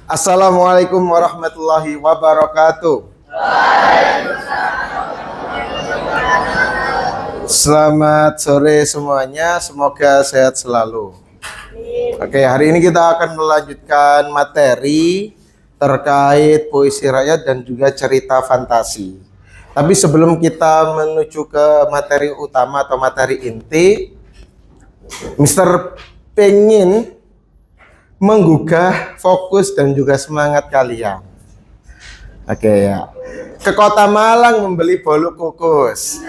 Assalamualaikum warahmatullahi wabarakatuh. Selamat sore semuanya, semoga sehat selalu. Oke, hari ini kita akan melanjutkan materi terkait puisi rakyat dan juga cerita fantasi. Tapi sebelum kita menuju ke materi utama atau materi inti, Mister pengen menggugah fokus dan juga semangat kalian. Oke ya. Ke Kota Malang membeli bolu kukus.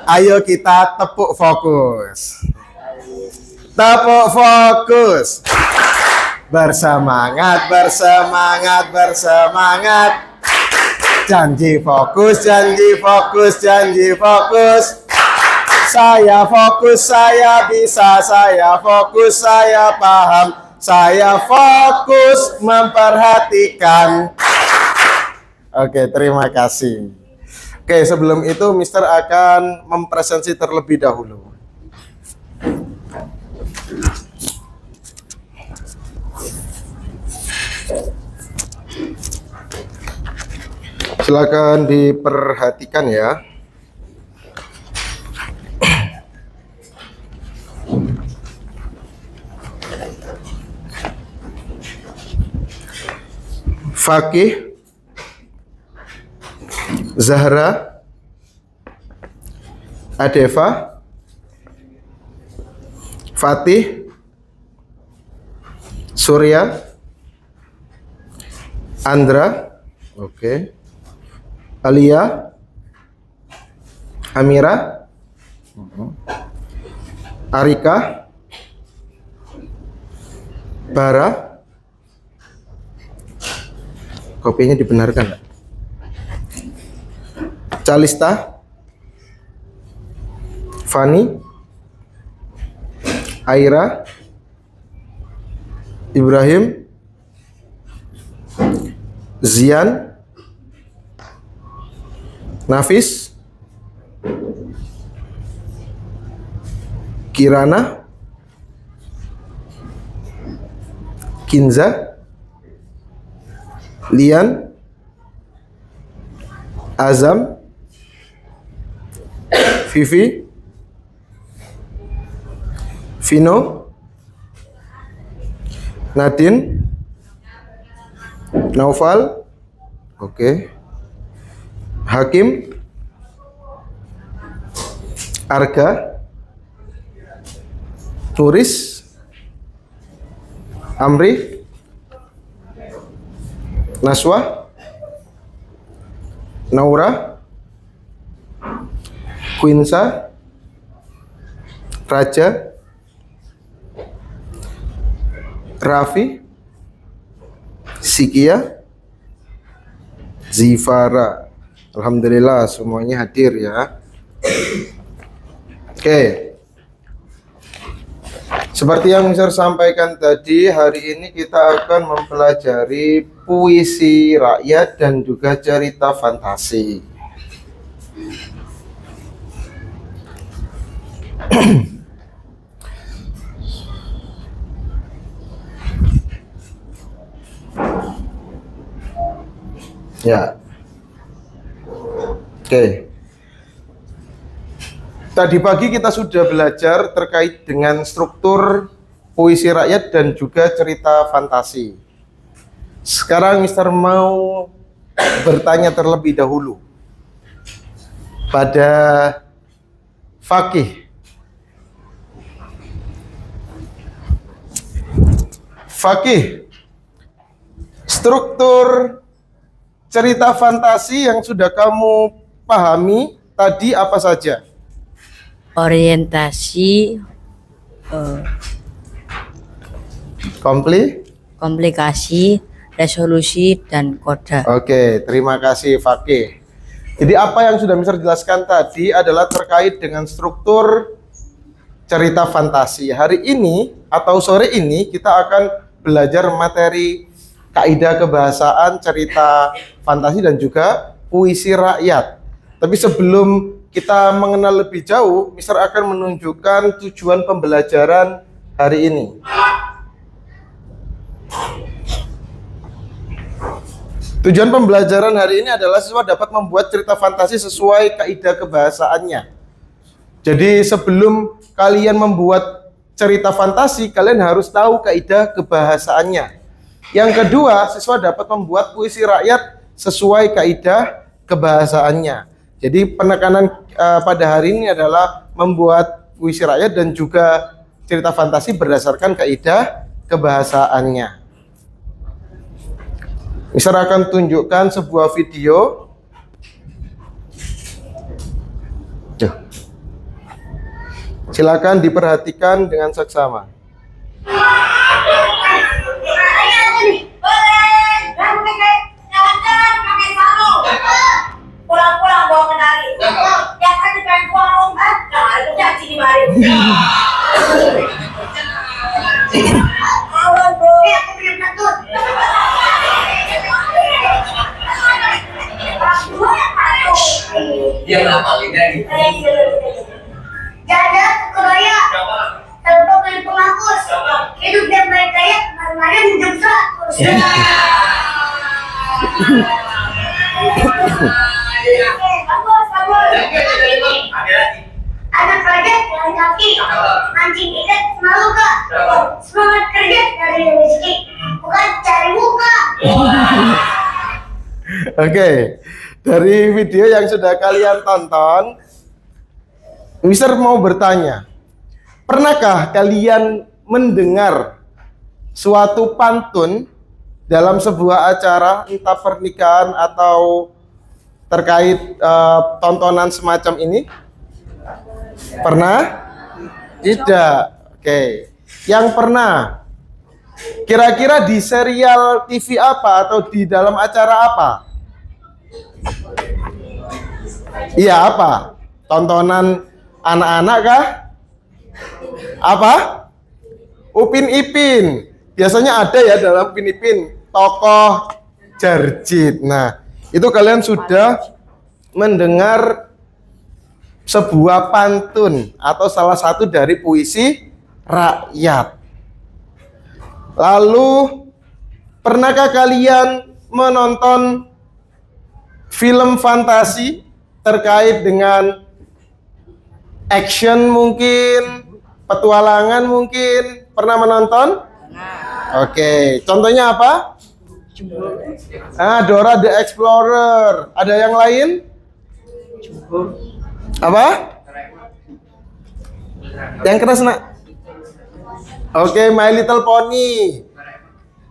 Ayo kita tepuk fokus. Tepuk fokus. Bersemangat, bersemangat, bersemangat. Janji fokus, janji fokus, janji fokus. Saya fokus, saya bisa, saya fokus, saya paham, saya fokus memperhatikan. Oke, terima kasih. Oke, sebelum itu Mister akan mempresentasi terlebih dahulu. Silakan diperhatikan ya. Fakih, Zahra, Adeva, Fatih, Surya, Andra, oke, Alia, Amira, Arika, Bara. Kopinya dibenarkan nggak? Calista, Fani, Aira, Ibrahim, Zian, Nafis, Kirana, Kinza, Lian, Azam, Vivi, Vino, Nadine, Naufal, oke, Hakim, Arga, Turis, Amri, Naswa, Naura, Quinsa, Raja, Raffi, Sikia, Zifara. Alhamdulillah semuanya hadir ya. Oke. Seperti yang saya sampaikan tadi, hari ini kita akan mempelajari puisi rakyat dan juga cerita fantasi. Ya. Oke. Tadi pagi kita sudah belajar terkait dengan struktur puisi rakyat dan juga cerita fantasi. Sekarang Mister mau bertanya terlebih dahulu pada Fakih. Fakih, struktur cerita fantasi yang sudah kamu pahami tadi apa saja? Orientasi, komplikasi, resolusi, dan koda. Oke, terima kasih Fakih. Jadi apa yang sudah Mister jelaskan tadi adalah terkait dengan struktur cerita fantasi. Hari ini atau sore ini kita akan belajar materi kaidah kebahasaan, cerita fantasi dan juga puisi rakyat. Tapi sebelum kita mengenal lebih jauh, Mister akan menunjukkan tujuan pembelajaran hari ini. Tujuan pembelajaran hari ini adalah siswa dapat membuat cerita fantasi sesuai kaidah kebahasaannya. Jadi sebelum kalian membuat cerita fantasi, kalian harus tahu kaidah kebahasaannya. Yang kedua, siswa dapat membuat puisi rakyat sesuai kaidah kebahasaannya. Jadi penekanan pada hari ini adalah membuat puisi rakyat dan juga cerita fantasi berdasarkan kaidah kebahasaannya. Mister akan tunjukkan sebuah video. Silakan diperhatikan dengan seksama. Pulang-pulang bawa kenari. Yang kan dipengen uang, nah itu janji di mari. Awan bro, aku punya kentut. Dia kenapa lagi? Jaga Korea. Tanpa beli penghapus. Hidup yang baik kaya, kemarin minjem 100. Bagus, bagus. Anak kerja jalan kaki, mancing ikan semalu kak. Semangat kerja dari rezeki, bukan cari muka. Oke, dari video yang sudah kalian tonton, Mister mau bertanya, pernahkah kalian mendengar suatu pantun dalam sebuah acara, entah pernikahan atau terkait tontonan semacam ini? Pernah? Tidak. Oke. Yang pernah? Kira-kira di serial TV apa atau di dalam acara apa? Iya, apa? Tontonan anak-anak kah? Apa? Upin Ipin. Biasanya ada ya dalam Upin Ipin tokoh Jarjit. Nah, itu kalian sudah mendengar sebuah pantun atau salah satu dari puisi rakyat. Lalu, pernahkah kalian menonton film fantasi terkait dengan action mungkin, petualangan mungkin? Pernah menonton? Oke, contohnya apa? Dora the Explorer. Ada yang lain? Apa? Yang keras nak? Oke, My Little Pony.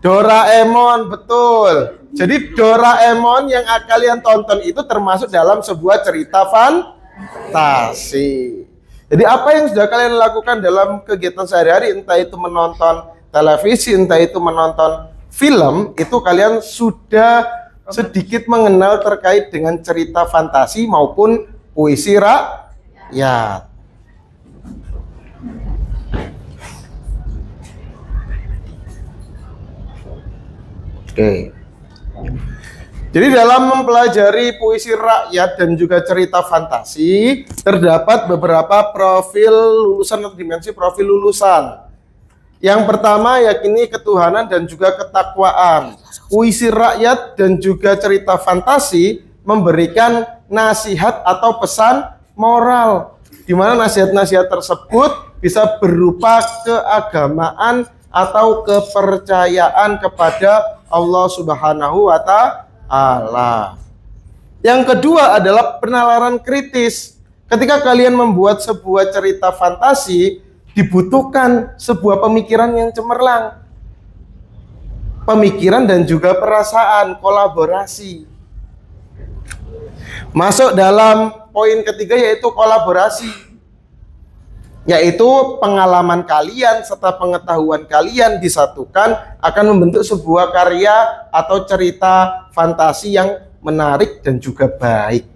Doraemon, betul. Jadi Doraemon yang kalian tonton itu termasuk dalam sebuah cerita fantasi. Jadi apa yang sudah kalian lakukan dalam kegiatan sehari-hari, entah itu menonton televisi, entah itu menonton film, itu kalian sudah sedikit mengenal terkait dengan cerita fantasi maupun puisi rakyat. Oke. Jadi dalam mempelajari puisi rakyat dan juga cerita fantasi, terdapat beberapa profil lulusan atau dimensi profil lulusan. Yang pertama, yakini ketuhanan dan juga ketakwaan. Puisi rakyat dan juga cerita fantasi memberikan nasihat atau pesan moral, di mana nasihat-nasihat tersebut bisa berupa keagamaan atau kepercayaan kepada Allah Subhanahu wa Ta'ala. Yang kedua adalah penalaran kritis. Ketika kalian membuat sebuah cerita fantasi, dibutuhkan sebuah pemikiran yang cemerlang. Pemikiran dan juga perasaan, kolaborasi. Masuk dalam poin ketiga yaitu kolaborasi. Yaitu pengalaman kalian serta pengetahuan kalian disatukan akan membentuk sebuah karya atau cerita fantasi yang menarik dan juga baik.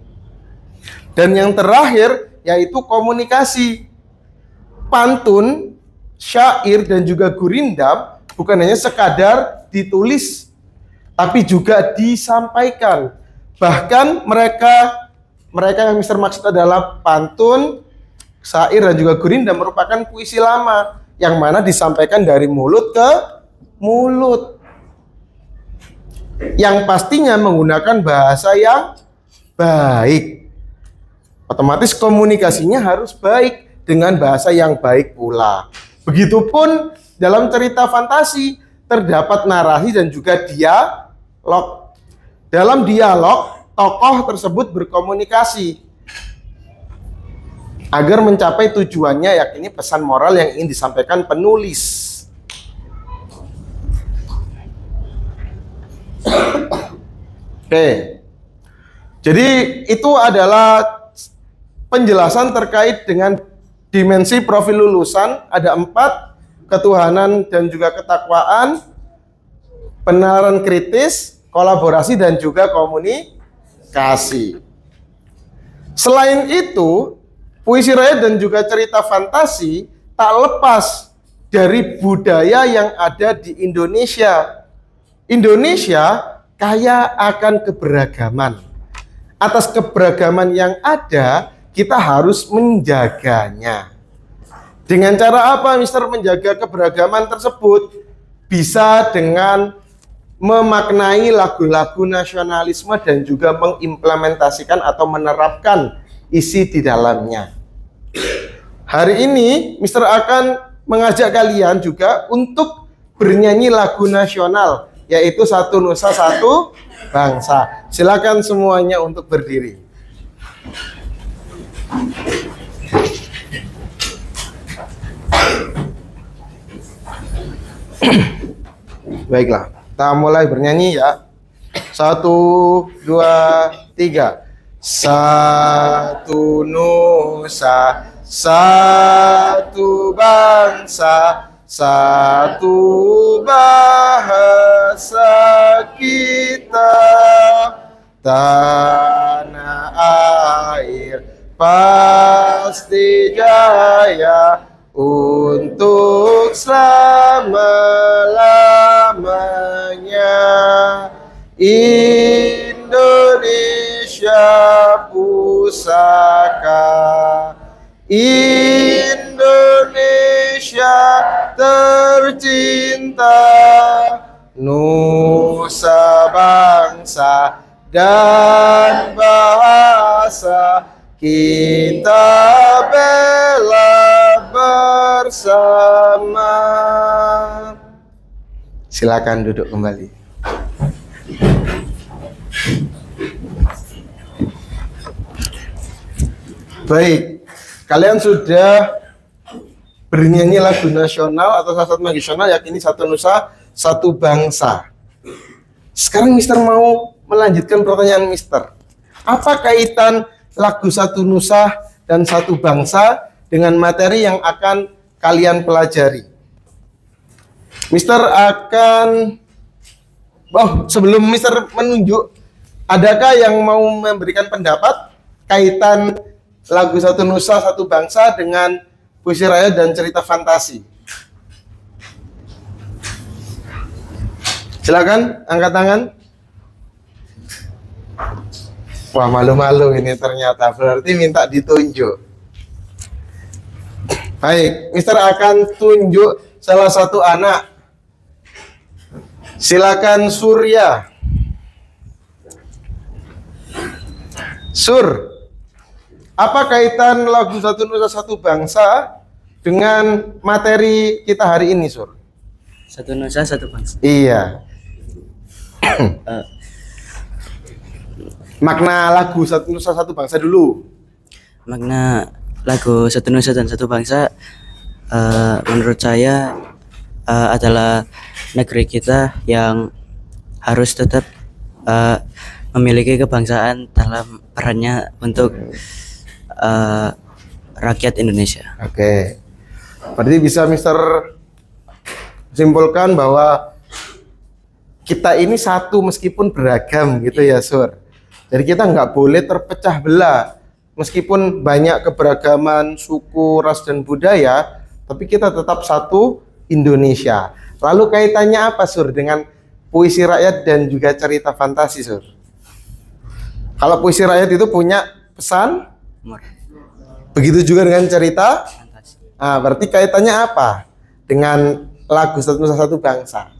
Dan yang terakhir yaitu komunikasi. Pantun, syair dan juga gurindam bukan hanya sekadar ditulis, tapi juga disampaikan. Bahkan mereka yang Mister maksud adalah pantun, syair dan juga gurindam merupakan puisi lama yang mana disampaikan dari mulut ke mulut. yang pastinya menggunakan bahasa yang baik. Otomatis komunikasinya harus baik dengan bahasa yang baik pula. Begitupun dalam cerita fantasi terdapat narasi dan juga dialog. Dalam dialog, tokoh tersebut berkomunikasi agar mencapai tujuannya, yakni pesan moral yang ingin disampaikan penulis. Oke, jadi itu adalah penjelasan terkait dengan dimensi profil lulusan. Ada 4: ketuhanan dan juga ketakwaan, penalaran kritis, kolaborasi, dan juga komunikasi. Selain itu, puisi rakyat dan juga cerita fantasi tak lepas dari budaya yang ada di Indonesia. Indonesia kaya akan keberagaman. Atas keberagaman yang ada, kita harus menjaganya. Dengan cara apa, Mister, menjaga keberagaman tersebut? Bisa dengan memaknai lagu-lagu nasionalisme dan juga mengimplementasikan atau menerapkan isi di dalamnya. Hari ini, Mister akan mengajak kalian juga untuk bernyanyi lagu nasional, yaitu Satu Nusa Satu Bangsa. Silakan semuanya untuk berdiri. Baiklah, kita mulai bernyanyi ya. 1, 2, 3. Satu nusa, satu bangsa, satu bahasa kita, tanah air pasti jaya untuk selama-lamanya. Indonesia pusaka, Indonesia tercinta, nusa bangsa dan bahasa kita bela bersama. Silakan duduk kembali. Baik, kalian sudah bernyanyi lagu nasional atau salah satu nasional, yakni Satu Nusa Satu Bangsa. Sekarang Mister mau melanjutkan pertanyaan Mister. Apa kaitan lagu Satu Nusa dan Satu Bangsa dengan materi yang akan kalian pelajari? Mister akan sebelum Mister menunjuk, adakah yang mau memberikan pendapat kaitan lagu Satu Nusa Satu Bangsa dengan puisi rakyat dan cerita fantasi? Silakan angkat tangan. Wah, malu-malu ini ternyata, berarti minta ditunjuk. Baik, Mister akan tunjuk salah satu anak. Silakan Surya. Sur, apa kaitan lagu Satu Nusa Satu Bangsa dengan materi kita hari ini, Sur? Satu Nusa Satu Bangsa. Iya. Makna lagu Satu Nusa Satu Bangsa dulu. Makna lagu Satu Nusa dan Satu Bangsa menurut saya adalah negeri kita yang harus tetap memiliki kebangsaan dalam perannya untuk rakyat Indonesia. Oke. Berarti bisa Mister simpulkan bahwa kita ini satu meskipun beragam gitu ya, Sur. Jadi kita nggak boleh terpecah belah. Meskipun banyak keberagaman suku, ras, dan budaya, tapi kita tetap satu Indonesia. Lalu kaitannya apa, Sur, dengan puisi rakyat dan juga cerita fantasi, Sur? Kalau puisi rakyat itu punya pesan, begitu juga dengan cerita. Nah, berarti kaitannya apa dengan lagu Satu Nusa Satu Bangsa?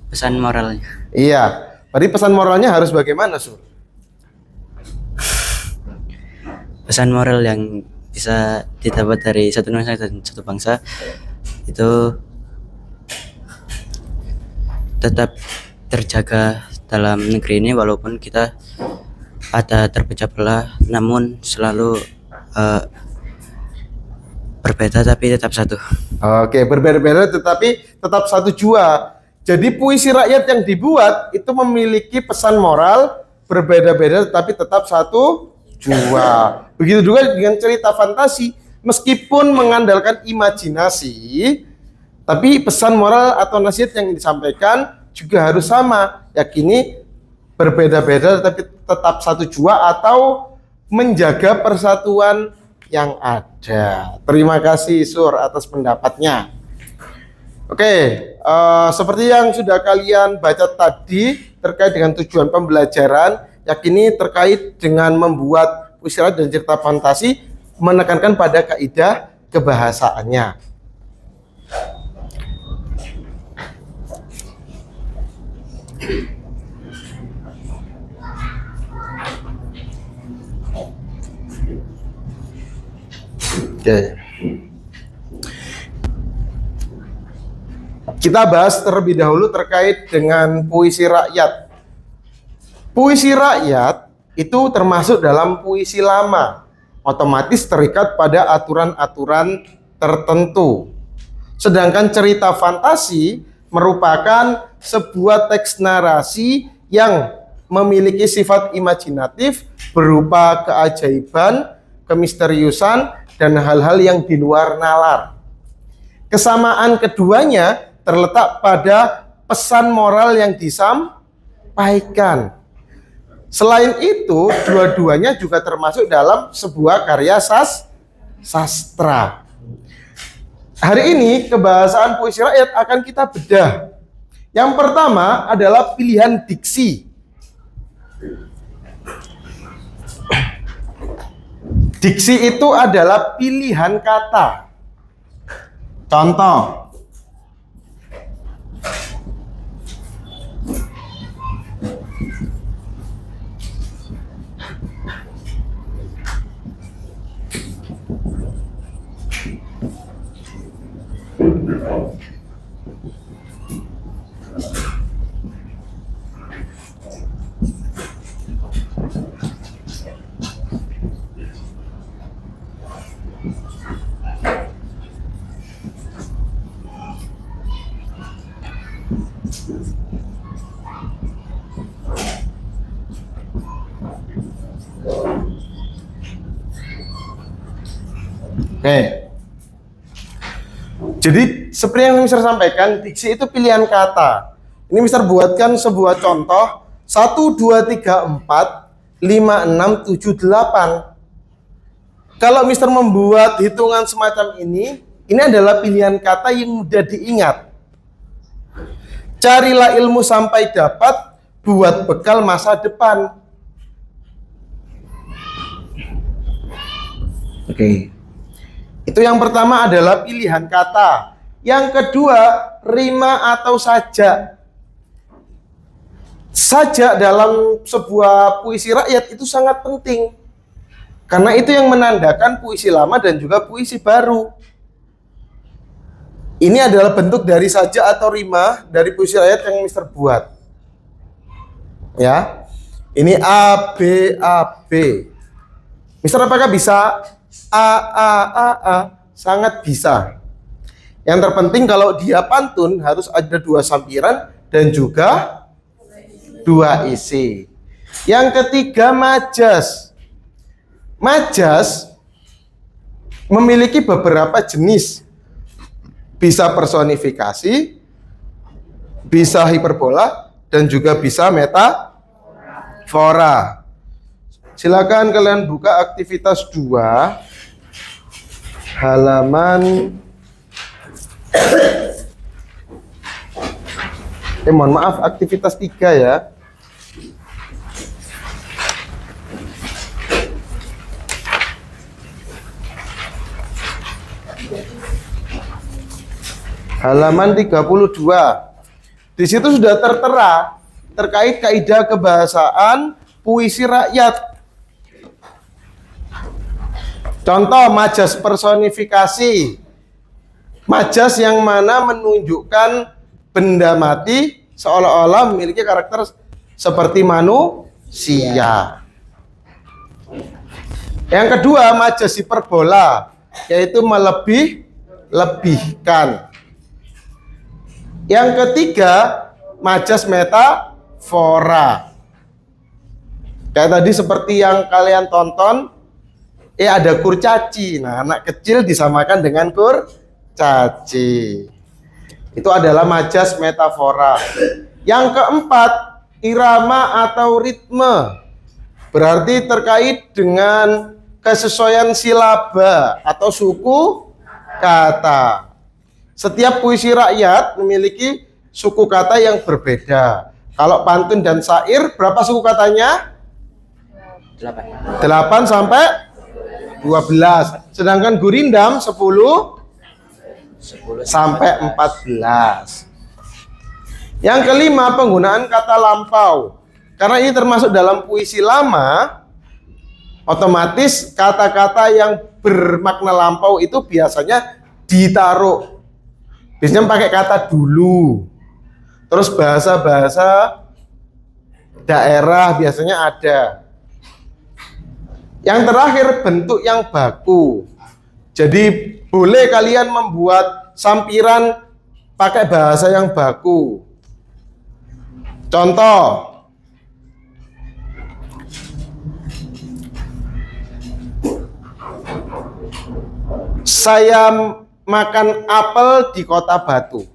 Pesan moralnya. Iya, Berarti pesan moralnya harus bagaimana, Sur? Pesan moral yang bisa didapat dari satu nusa dan satu bangsa itu tetap terjaga dalam negeri ini, walaupun kita ada terpecah belah, namun selalu berbeda tapi tetap satu. Oke, berbeda-beda tetapi tetap satu jua. Jadi puisi rakyat yang dibuat itu memiliki pesan moral, berbeda-beda tetapi tetap satu jua. Begitu juga dengan cerita fantasi, meskipun mengandalkan imajinasi, tapi pesan moral atau nasihat yang disampaikan juga harus sama. Yakini berbeda-beda tapi tetap satu jua atau menjaga persatuan yang ada. Terima kasih Sur atas pendapatnya. Oke, seperti yang sudah kalian baca tadi terkait dengan tujuan pembelajaran, yakini terkait dengan membuat puisi rakyat dan cerita fantasi, menekankan pada kaidah kebahasaannya. Oke. Kita bahas terlebih dahulu terkait dengan puisi rakyat. Puisi rakyat itu termasuk dalam puisi lama, otomatis terikat pada aturan-aturan tertentu. Sedangkan cerita fantasi merupakan sebuah teks narasi yang memiliki sifat imajinatif berupa keajaiban, kemisteriusan, dan hal-hal yang di luar nalar. Kesamaan keduanya terletak pada pesan moral yang disampaikan. Selain itu, dua-duanya juga termasuk dalam sebuah karya sastra. Hari ini kebahasaan puisi rakyat akan kita bedah. Yang pertama adalah pilihan diksi. Diksi itu adalah pilihan kata. Contoh. Oke. Jadi seperti yang Mister sampaikan, diksi itu pilihan kata. Ini Mister buatkan sebuah contoh 1, 2, 3, 4, 5, 6, 7, 8. Kalau Mister membuat hitungan semacam ini adalah pilihan kata yang mudah diingat. Carilah ilmu sampai dapat, buat bekal masa depan. Oke. Itu yang pertama adalah pilihan kata. Yang kedua, rima atau sajak. Sajak dalam sebuah puisi rakyat itu sangat penting. Karena itu yang menandakan puisi lama dan juga puisi baru. Ini adalah bentuk dari sajak atau rima dari puisi rakyat yang Mister buat. Ya. Ini A, B, A, B. Mister apakah bisa A, sangat bisa. Yang terpenting kalau dia pantun harus ada 2 sampiran dan juga 2 isi. Yang ketiga, majas. Majas memiliki beberapa jenis. Bisa personifikasi, bisa hiperbola, dan juga bisa metafora. Silakan kalian buka aktivitas 2 halaman mohon maaf, aktivitas 3 ya. Halaman 32. Di situ sudah tertera terkait kaidah kebahasaan puisi rakyat. Contoh majas personifikasi. Majas yang mana menunjukkan benda mati seolah-olah memiliki karakter seperti manusia. Yang kedua, majas hiperbola, yaitu melebih-lebihkan. Yang ketiga, majas metafora. Kayak tadi seperti yang kalian tonton, ada kurcaci. Nah, anak kecil disamakan dengan kurcaci. Itu adalah majas metafora. Yang keempat, irama atau ritme. Berarti terkait dengan kesesuaian silaba atau suku kata. Setiap puisi rakyat memiliki suku kata yang berbeda. Kalau pantun dan syair, berapa suku katanya? 8 sampai 12. Sedangkan gurindam 10 sampai 14. Yang kelima, penggunaan kata lampau. Karena ini termasuk dalam puisi lama, otomatis kata-kata yang bermakna lampau itu biasanya ditaruh. Biasanya pakai kata dulu. Terus bahasa-bahasa daerah biasanya ada. Yang terakhir, bentuk yang baku. Jadi boleh kalian membuat sampiran pakai bahasa yang baku. Contoh, saya makan apel di Kota Batu.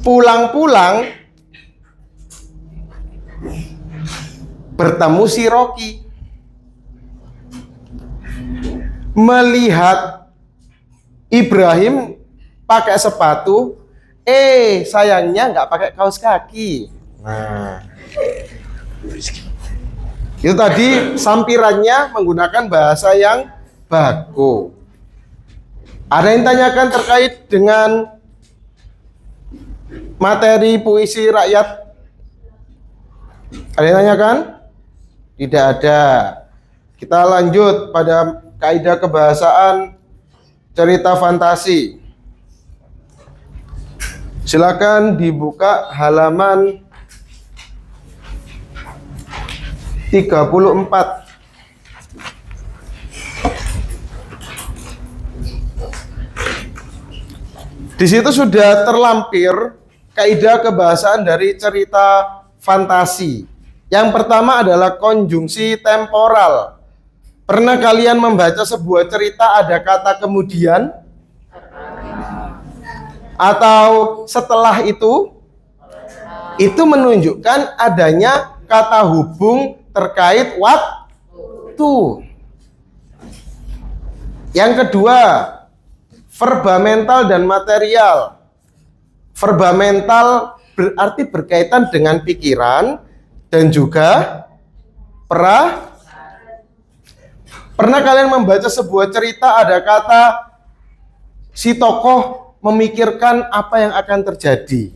Pulang-pulang bertemu si Rocky. Melihat Ibrahim pakai sepatu, sayangnya nggak pakai kaos kaki. Nah, itu tadi sampirannya menggunakan bahasa yang baku. Ada yang tanyakan terkait dengan materi puisi rakyat? Ada yang tanyakan? Tidak ada. Kita lanjut pada kaidah kebahasaan cerita fantasi. Silakan dibuka halaman 34. Di situ sudah terlampir kaidah kebahasaan dari cerita fantasi. Yang pertama adalah konjungsi temporal. Pernah kalian membaca sebuah cerita ada kata kemudian? Atau setelah itu? Itu menunjukkan adanya kata hubung terkait waktu. Yang kedua, verba mental dan material. Verba mental berarti berkaitan dengan pikiran dan juga pernah kalian membaca sebuah cerita ada kata si tokoh memikirkan apa yang akan terjadi.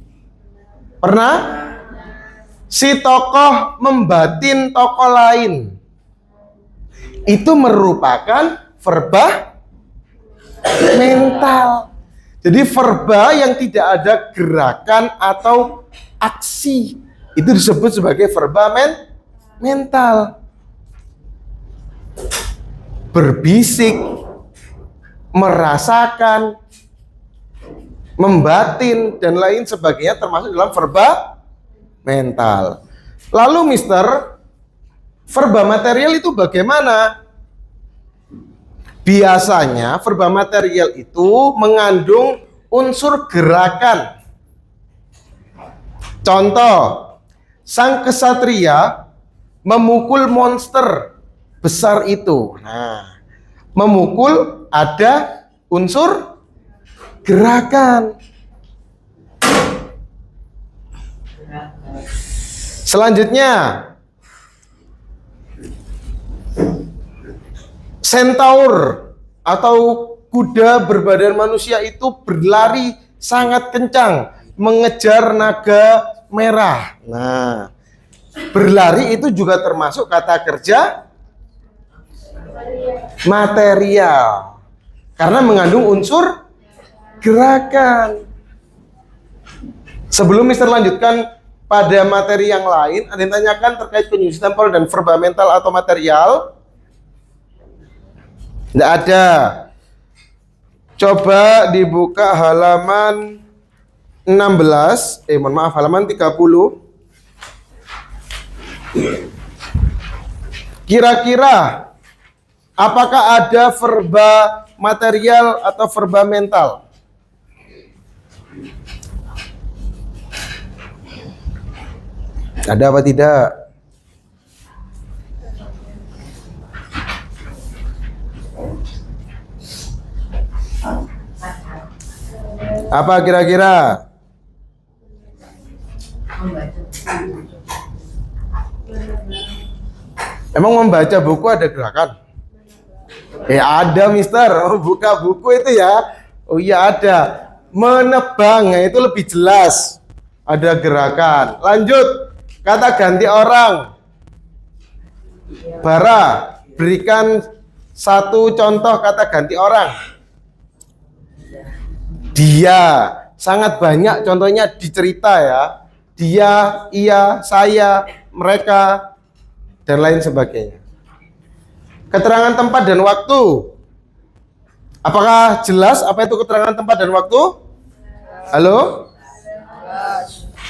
Pernah? Si tokoh membatin tokoh lain. Itu merupakan verba mental. Jadi verba yang tidak ada gerakan atau aksi itu disebut sebagai verba mental. Berbisik, merasakan, membatin dan lain sebagainya termasuk dalam verba mental. Lalu Mister, verba material itu bagaimana? Biasanya verba material itu mengandung unsur gerakan. Contoh, sang kesatria memukul monster besar itu. Nah, memukul ada unsur gerakan. Selanjutnya, centaur atau kuda berbadan manusia itu berlari sangat kencang mengejar naga merah. Nah, berlari itu juga termasuk kata kerja material karena mengandung unsur gerakan. Sebelum Mister lanjutkan pada materi yang lain, ada yang tanyakan terkait penyusun temporal dan verba mental atau material? Tidak ada. Coba dibuka halaman 16, mohon maaf, halaman 30. Kira-kira apakah ada verba material atau verba mental? Ada apa tidak? Apa kira-kira? Emang membaca buku ada gerakan? Ada Mister. Oh, buka buku itu ya. Oh iya ada. Menebangnya itu lebih jelas. Ada gerakan. Lanjut. Kata ganti orang. Bara, berikan satu contoh kata ganti orang. Dia. Sangat banyak contohnya di cerita ya. Dia, ia, saya, mereka, dan lain sebagainya. Keterangan tempat dan waktu. Apakah jelas apa itu keterangan tempat dan waktu? Halo?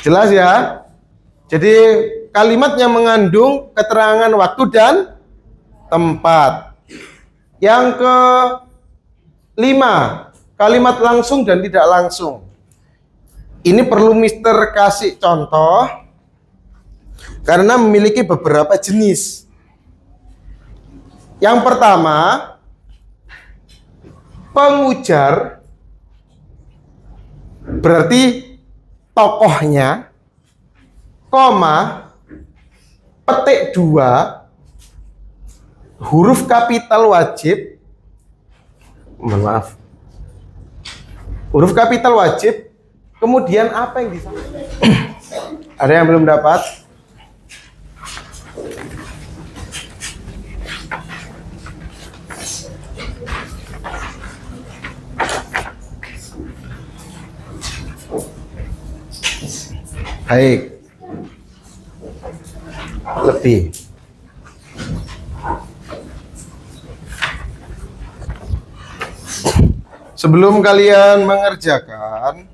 Jelas ya? Jadi kalimat yang mengandung keterangan waktu dan tempat. Yang kelima, kalimat langsung dan tidak langsung. Ini perlu Mister kasih contoh karena memiliki beberapa jenis. Yang pertama, pengujar berarti tokohnya, koma, petik 2, huruf kapital wajib, mohon maaf, huruf kapital wajib, kemudian apa yang disampaikan? Ada yang belum dapat? Baik. Lebih. Sebelum kalian mengerjakan,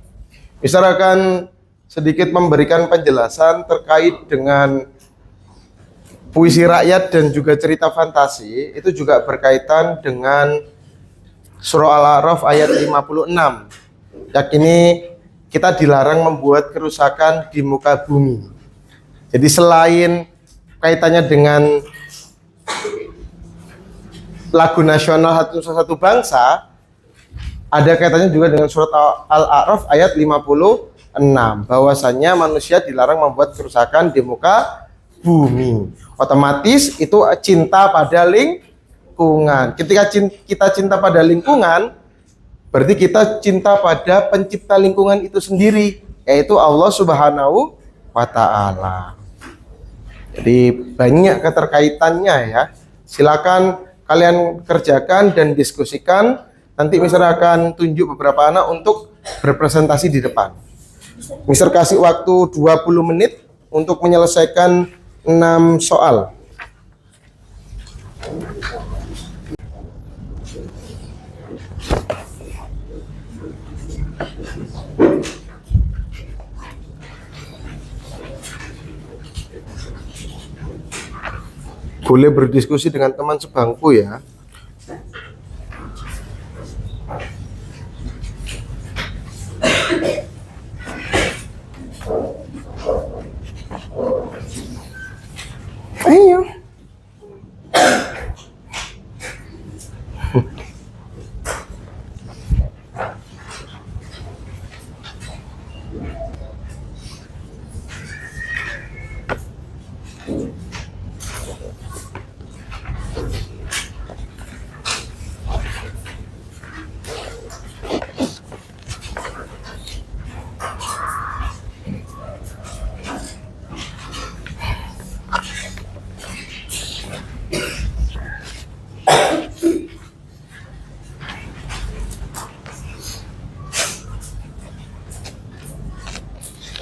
Mister akan sedikit memberikan penjelasan terkait dengan puisi rakyat dan juga cerita fantasi. Itu juga berkaitan dengan Surah Al-A'raf ayat 56. Yakni kita dilarang membuat kerusakan di muka bumi. Jadi selain kaitannya dengan lagu nasional satu bangsa, ada kaitannya juga dengan surat Al-A'raf ayat 56. Bahwasannya manusia dilarang membuat kerusakan di muka bumi. Otomatis itu cinta pada lingkungan. Ketika kita cinta pada lingkungan, berarti kita cinta pada pencipta lingkungan itu sendiri, yaitu Allah Subhanahu wa Ta'ala. Jadi banyak keterkaitannya ya. Silakan kalian kerjakan dan diskusikan. Nanti Mister akan tunjuk beberapa anak untuk berpresentasi di depan. Mister kasih waktu 20 menit untuk menyelesaikan 6 soal. Boleh berdiskusi dengan teman sebangku ya. Ayo.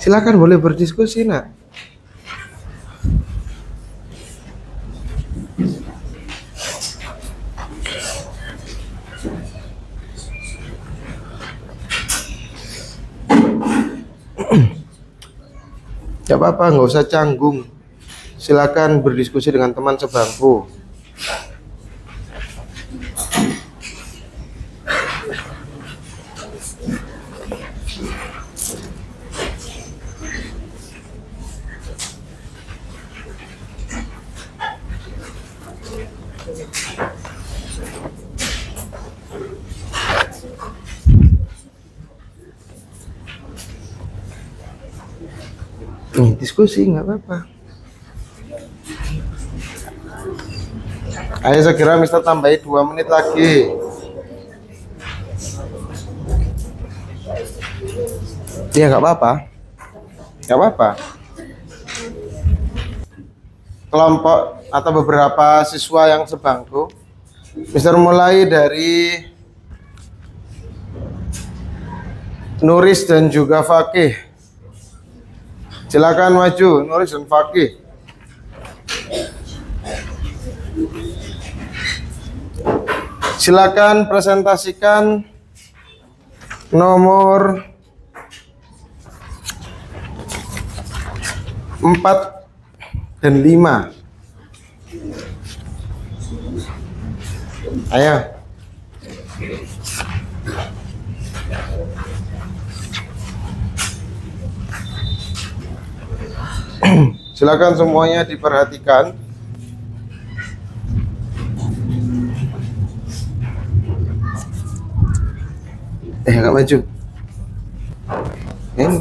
Silakan boleh berdiskusi, nak. Gak apa-apa, nggak usah canggung. Silakan berdiskusi dengan teman sebangku. Nih, diskusi nggak apa-apa. Ayo segera Mister tambahi 2 menit lagi. Ya nggak apa-apa. Nggak apa-apa. Kelompok atau beberapa siswa yang sebangku, Mister mulai dari Nuris dan juga Fakih. Silakan maju, Nuris dan Fakih. Silakan presentasikan nomor 4 dan 5. Ayo. Silakan semuanya diperhatikan. Nggak maju. Ini.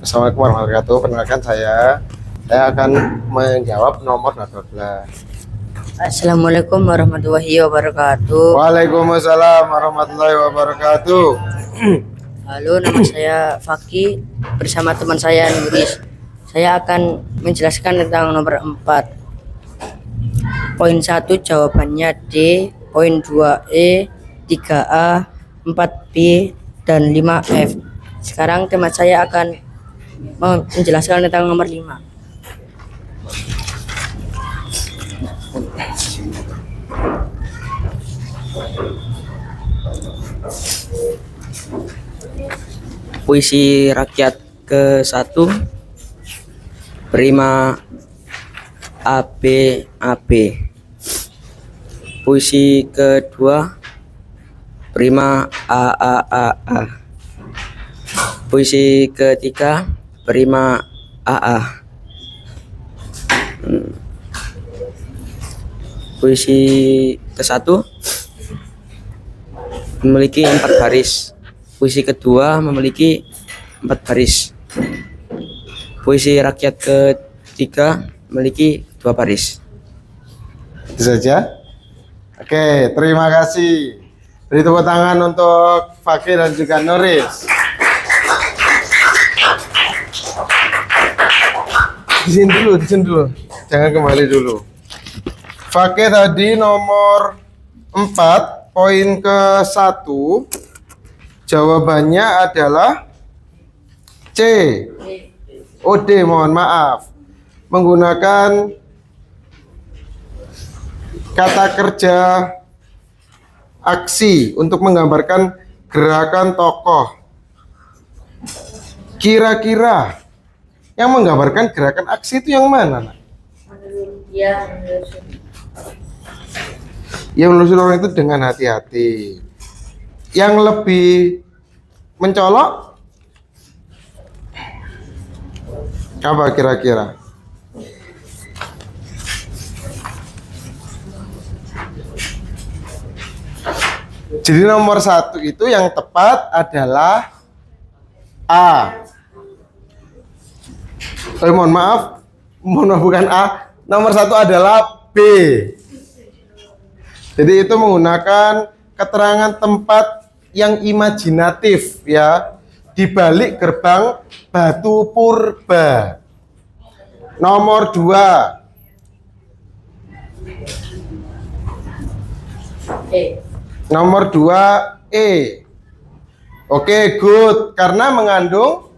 Assalamualaikum warahmatullahi wabarakatuh. Perkenalkan saya akan menjawab nomor 12. Assalamualaikum warahmatullahi wabarakatuh. Waalaikumsalam warahmatullahi wabarakatuh. Halo, nama saya Fakih bersama teman saya Nuris. Saya akan menjelaskan tentang nomor 4. Poin 1 jawabannya D, poin 2 E, 3A, 4B, dan 5F. Sekarang teman saya akan menjelaskan tentang nomor 5. Puisi rakyat ke-1 Prima AB. Puisi kedua Prima AAAA. Puisi ketiga Prima AA. Puisi ke-1 memiliki 4 baris. Puisi kedua memiliki 4 baris. Puisi rakyat ketiga memiliki 2 baris. Itu saja. Oke, terima kasih. Beri tepuk tangan untuk Fakih dan juga Nuris. Di sini dulu. Jangan kembali dulu. Fakih tadi nomor 4, poin ke-1. Jawabannya adalah C. Oh, D, mohon maaf. Menggunakan kata kerja aksi untuk menggambarkan gerakan tokoh. Kira-kira yang menggambarkan gerakan aksi itu yang mana, nak? Yang menelusuri orang itu dengan hati-hati. Yang lebih mencolok apa kira-kira? Jadi nomor 1 itu yang tepat adalah A. Mohon maaf, bukan A. Nomor 1 adalah B. Jadi itu menggunakan keterangan tempat yang imajinatif, ya, di balik gerbang Batu Purba. Nomor 2. Nomor 2 E. Oke, good. Karena mengandung.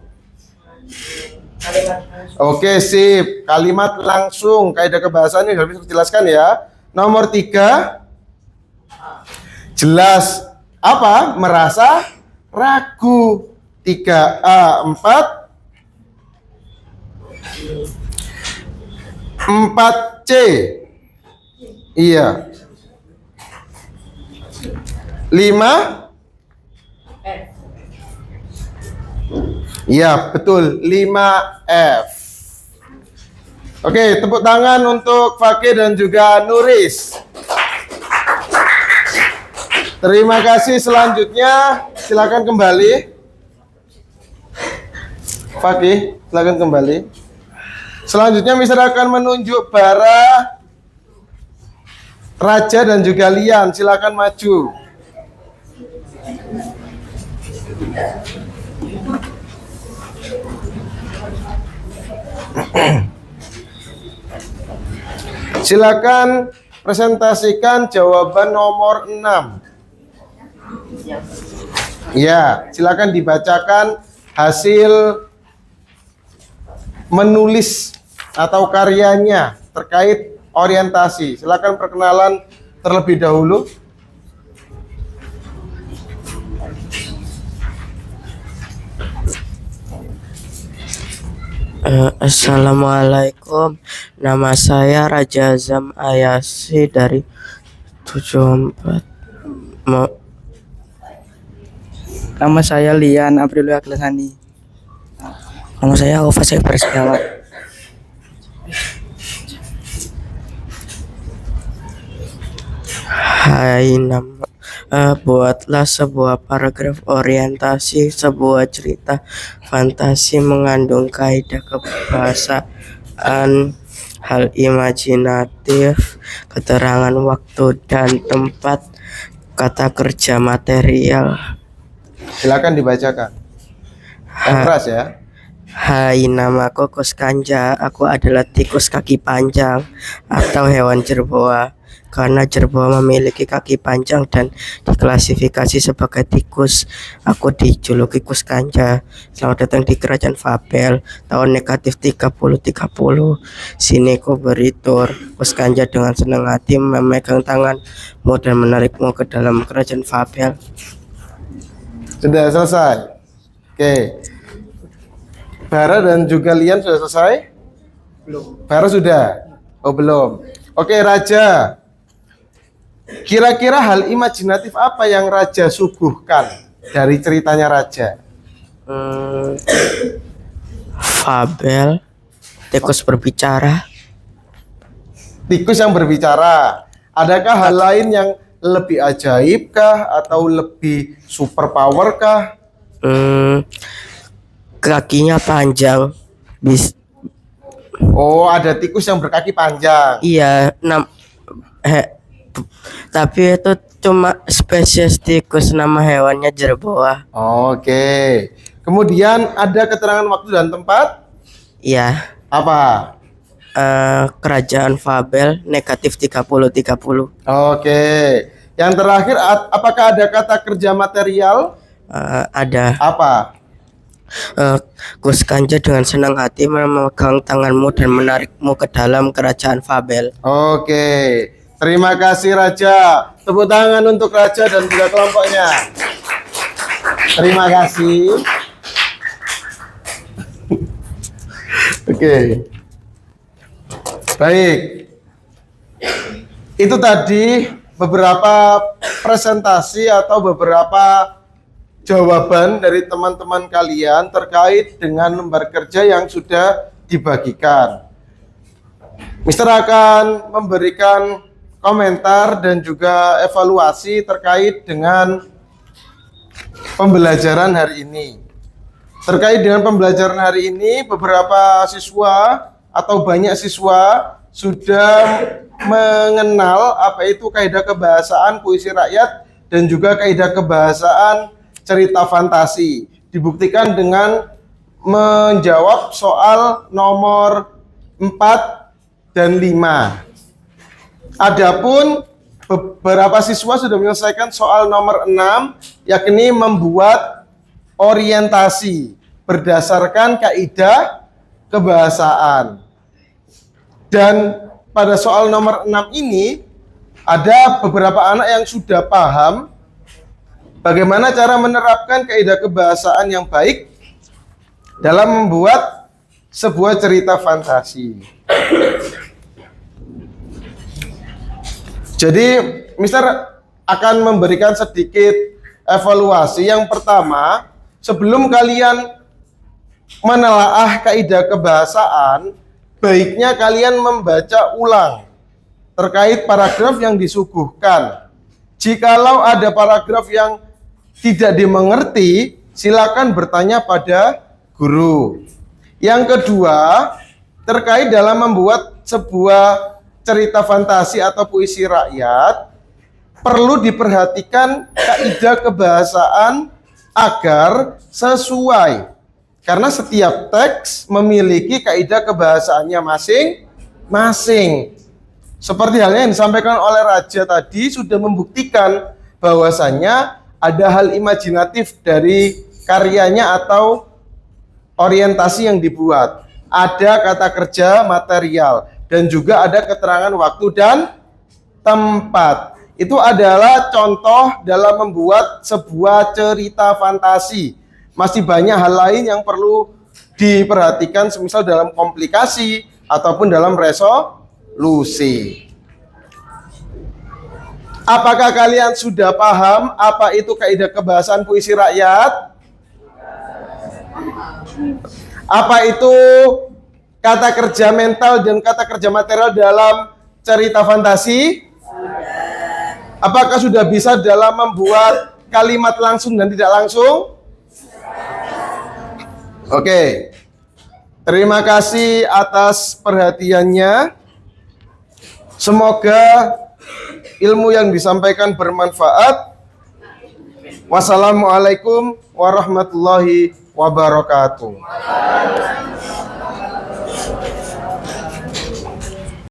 Oke, sip. Kalimat langsung. Kaidah kebahasaan ini harus dijelaskan ya. Nomor 3. Jelas. Apa? Merasa ragu. 3A. 4C. Iya. 5. Iya, betul. 5F. Oke, tepuk tangan untuk Fakih dan juga Nuris. Terima kasih. Selanjutnya, silakan kembali. Fakih, silakan kembali. Selanjutnya, Mister akan menunjuk Bara, Raja, dan juga Lian. Silakan maju. Silakan presentasikan jawaban nomor 6. Ya, silakan dibacakan hasil menulis atau karyanya terkait orientasi. Silakan perkenalan terlebih dahulu. Assalamualaikum, nama saya Raja Azam Ayasi dari 74. Nama saya Lian Aprilia Aklasani. Nama saya Alfa Saifar Setiawan. Hai, buatlah sebuah paragraf orientasi sebuah cerita fantasi mengandung kaidah kebahasaan, hal imajinatif, keterangan waktu dan tempat, kata kerja material. Silakan dibacakan. Yang keras ya. Hai, namaku Kuskanja. Aku adalah tikus kaki panjang atau hewan jerboa. Karena jerboa memiliki kaki panjang dan diklasifikasi sebagai tikus, aku dijuluki Kuskanja. Selamat datang di kerajaan Fabel. Tahun negatif 3030. Sini ku beritur. Kuskanja dengan senang hati memegang tanganmu dan menarikmu ke dalam kerajaan Fabel. Sudah selesai. Oke. Bara dan juga Lian sudah selesai? Belum. Bara sudah? Oh, belum. Oke, Raja. Kira-kira hal imajinatif apa yang Raja suguhkan dari ceritanya Raja? Fabel, tikus berbicara. Tikus yang berbicara. Adakah hal lain yang lebih ajaib kah atau lebih super power kah? Kakinya panjang. Oh, ada tikus yang berkaki panjang. Iya, tapi itu cuma spesies tikus, nama hewannya jerboa. Oke. Kemudian ada keterangan waktu dan tempat? Iya. Apa? Kerajaan Fabel negatif 3030. Oke. Yang terakhir, apakah ada kata kerja material? Ada. Apa? Kuskanja dengan senang hati memegang tanganmu dan menarikmu ke dalam kerajaan Fabel. Oke. Terima kasih Raja. Tepuk tangan untuk Raja dan juga kelompoknya. Terima kasih. Oke. Baik. Itu tadi beberapa presentasi atau beberapa jawaban dari teman-teman kalian terkait dengan lembar kerja yang sudah dibagikan. Mister akan memberikan komentar dan juga evaluasi terkait dengan pembelajaran hari ini. Terkait dengan pembelajaran hari ini, beberapa siswa atau banyak siswa sudah mengenal apa itu kaidah kebahasaan puisi rakyat dan juga kaidah kebahasaan cerita fantasi. Dibuktikan dengan menjawab soal nomor 4 dan 5. Adapun beberapa siswa sudah menyelesaikan soal nomor 6, yakni membuat orientasi berdasarkan kaidah kebahasaan. Dan pada soal nomor 6 ini ada beberapa anak yang sudah paham bagaimana cara menerapkan kaidah kebahasaan yang baik dalam membuat sebuah cerita fantasi. Jadi, Mister akan memberikan sedikit evaluasi. Yang pertama, sebelum kalian menelaah kaidah kebahasaan, baiknya kalian membaca ulang terkait paragraf yang disuguhkan. Jikalau ada paragraf yang tidak dimengerti, silakan bertanya pada guru. Yang kedua, terkait dalam membuat sebuah cerita fantasi atau puisi rakyat, perlu diperhatikan kaidah kebahasaan agar sesuai. Karena setiap teks memiliki kaidah kebahasaannya masing-masing. Seperti halnya yang disampaikan oleh Raja tadi sudah membuktikan bahwasannya ada hal imajinatif dari karyanya atau orientasi yang dibuat. Ada kata kerja material dan juga ada keterangan waktu dan tempat. Itu adalah contoh dalam membuat sebuah cerita fantasi. Masih banyak hal lain yang perlu diperhatikan, semisal dalam komplikasi ataupun dalam resolusi. Apakah kalian sudah paham apa itu kaidah kebahasaan puisi rakyat? Apa itu kata kerja mental dan kata kerja material dalam cerita fantasi? Apakah sudah bisa dalam membuat kalimat langsung dan tidak langsung? Oke. Terima kasih atas perhatiannya. Semoga ilmu yang disampaikan bermanfaat. Wassalamualaikum warahmatullahi wabarakatuh.